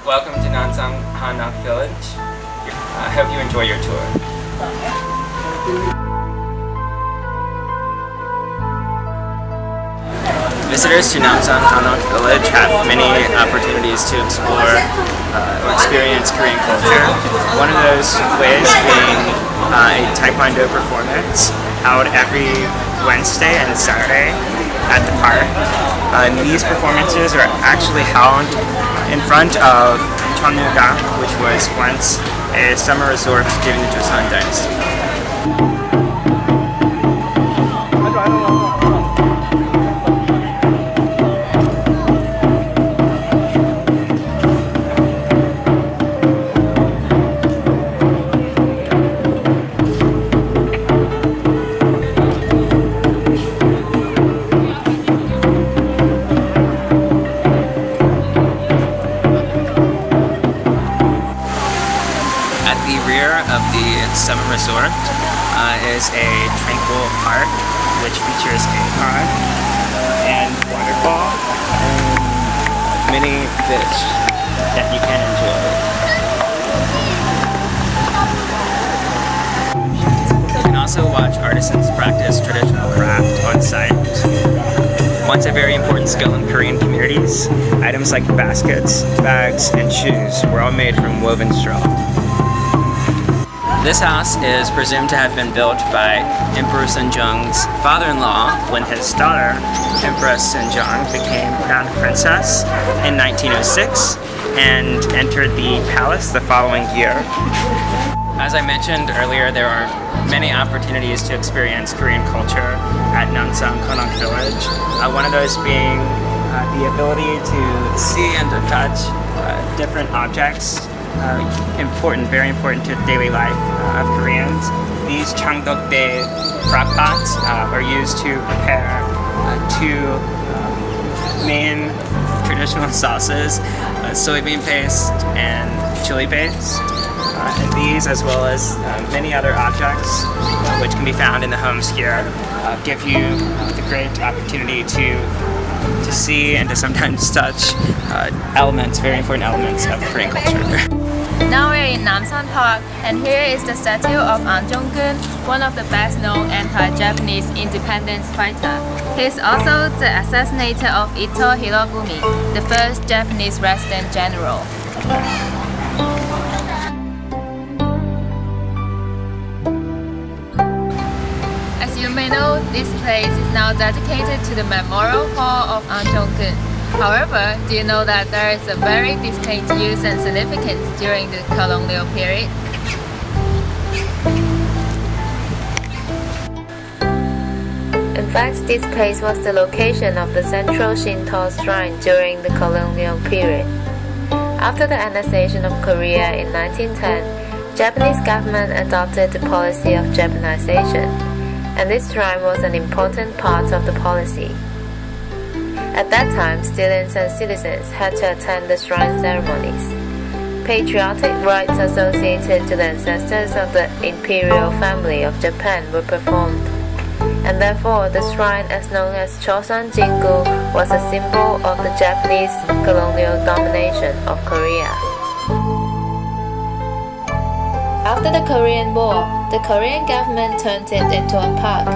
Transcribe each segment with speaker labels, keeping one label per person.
Speaker 1: welcome to Nansang Hanok Village. I hope you enjoy your tour. Visitors to Nansang Hanok Village have many opportunities to explore or experience Korean culture. One of those ways being a Taekwondo performance held every Wednesday and Saturday at the park. These performances are actually held in front of Cheonmugang, which was once a summer resort during the Joseon Dynasty. At the rear of the summer resort is a tranquil park which features a pond and waterfall and many fish that you can enjoy. You can also watch artisans practice traditional craft on site. Once a very important skill in Korean communities, items like baskets, bags, and shoes were all made from woven straw. This house is presumed to have been built by Emperor Seongjong's father-in-law when his daughter, Empress Seongjong, became crown princess in 1906 and entered the palace the following year. As I mentioned earlier, there are many opportunities to experience Korean culture at Nansang Hanok Village. One of those being the ability to see and to touch different objects. Very important to the daily life of Koreans. These changgokdae crock pots are used to prepare two main traditional sauces, soybean paste and chili paste. And these, as well as many other objects which can be found in the homes here, give you the great opportunity to see and to sometimes touch very important elements of Korean culture.
Speaker 2: Now we're in Namsan Park, and here is the statue of An Jong-geun, one of the best-known anti-Japanese independence fighter. He is also the assassinator of Ito Hirofumi, the first Japanese resident general. As you may know, this place is now dedicated to the Memorial Hall of An Jong-geun. However, do you know that there is a very distinct use and significance during the colonial period? In fact, this place was the location of the central Shinto shrine during the colonial period. After the annexation of Korea in 1910, Japanese government adopted the policy of Japanization, and this shrine was an important part of the policy. At that time, students and citizens had to attend the shrine ceremonies. Patriotic rites associated to the ancestors of the imperial family of Japan were performed, and therefore the shrine, as known as Chosun Jingu, was a symbol of the Japanese colonial domination of Korea. After the Korean War, the Korean government turned it into a park,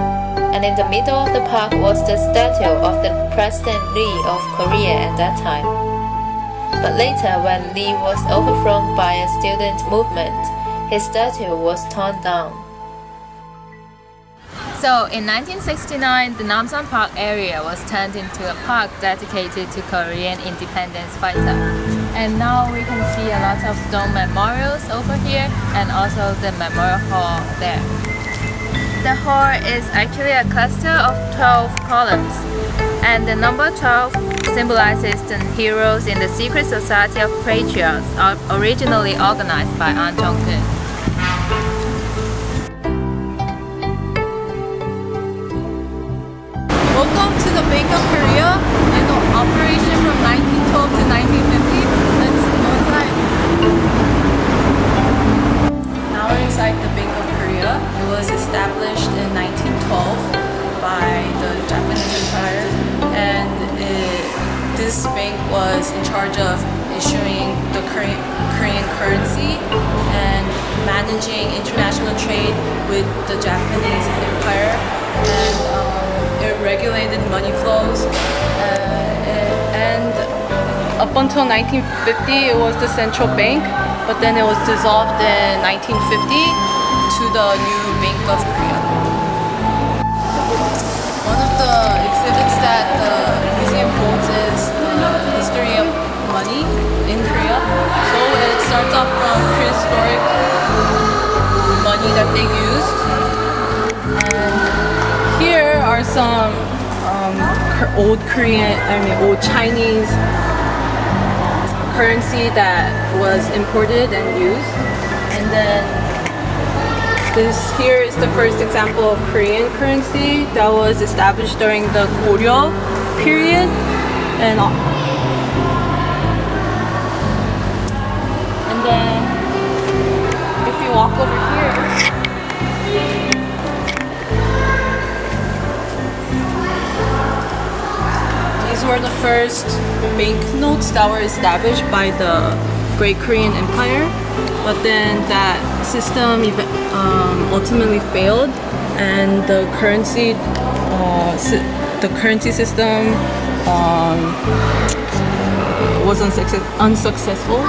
Speaker 2: and in the middle of the park was the statue of the President Lee of Korea at that time. But later, when Lee was overthrown by a student movement, his statue was torn down. So, in 1969, the Namsan Park area was turned into a park dedicated to Korean independence fighter. And now we can see a lot of stone memorials over here and also the memorial hall there. The hall is actually a cluster of 12 columns, and the number 12 symbolizes the heroes in the secret society of patriots originally organized by An Jong-geun.
Speaker 3: Welcome to the Bank of Korea in operation from 1912 to 1950. Let's go inside. Now we're inside the Bank of Korea. It was established in 1912 by the Japanese Empire, and this bank was in charge of issuing the Korean managing international trade with the Japanese Empire, and it regulated money flows. And up until 1950, it was the central bank, but then it was dissolved in 1950 to the new Bank of Korea. One of the exhibits that the museum holds is the history of money in Korea. So it starts off from prehistoric money that they used. And here are some old Chinese currency that was imported and used. And then this here is the first example of Korean currency that was established during the Goryeo period. And then if you walk over here, these were the first banknotes that were established by the Great Korean Empire. But then that system ultimately failed, and the currency system was unsuccessful.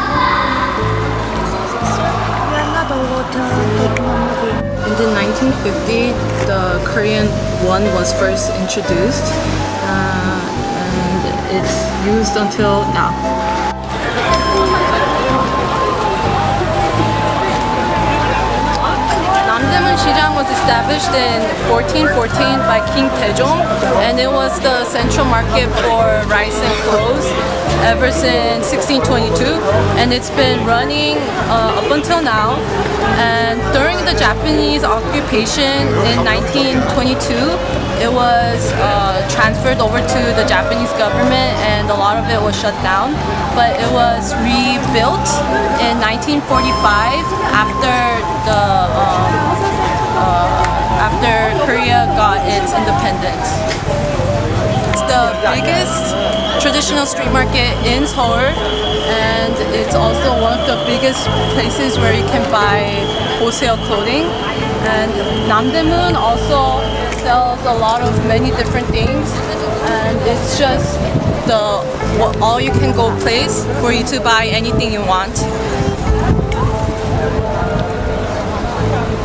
Speaker 3: And in 1950, the Korean won was first introduced, and it's used until now. Namdaemun Sijang was established in 1414 by King Taejong, and it was the central market for rice and clothes ever since 1622, and it's been running up until now. And during the Japanese occupation in 1922, it was transferred over to the Japanese government, and a lot of it was shut down. But it was rebuilt in 1945 after Korea got its independence. It's the biggest traditional street market in Seoul, and it's also one of the biggest places where you can buy wholesale clothing. And Namdaemun also sells a lot of many different things, and it's just the all-you-can-go place for you to buy anything you want.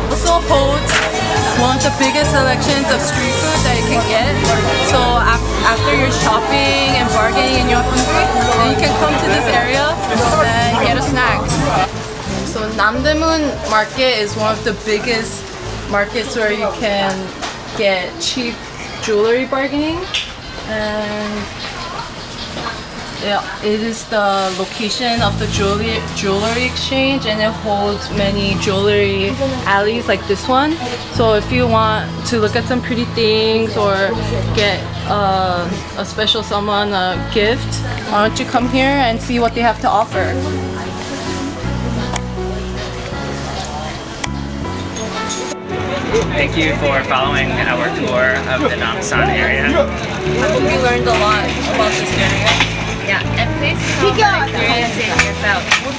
Speaker 3: Also holds one of the biggest selections of street food that you can get. So after you're shopping and bargaining and you're hungry, then you can come to this area and get a snack. So Namdaemun Market is one of the biggest markets where you can get cheap jewelry bargaining, and it is the location of the jewelry exchange, and it holds many jewelry alleys like this one. So if you want to look at some pretty things or get a special someone a gift, why don't you come here and see what they have to offer.
Speaker 1: Thank you for following our tour of the Namsan area.
Speaker 3: I hope you learned a lot about this area.
Speaker 2: Yeah, and please come and experience it yourself.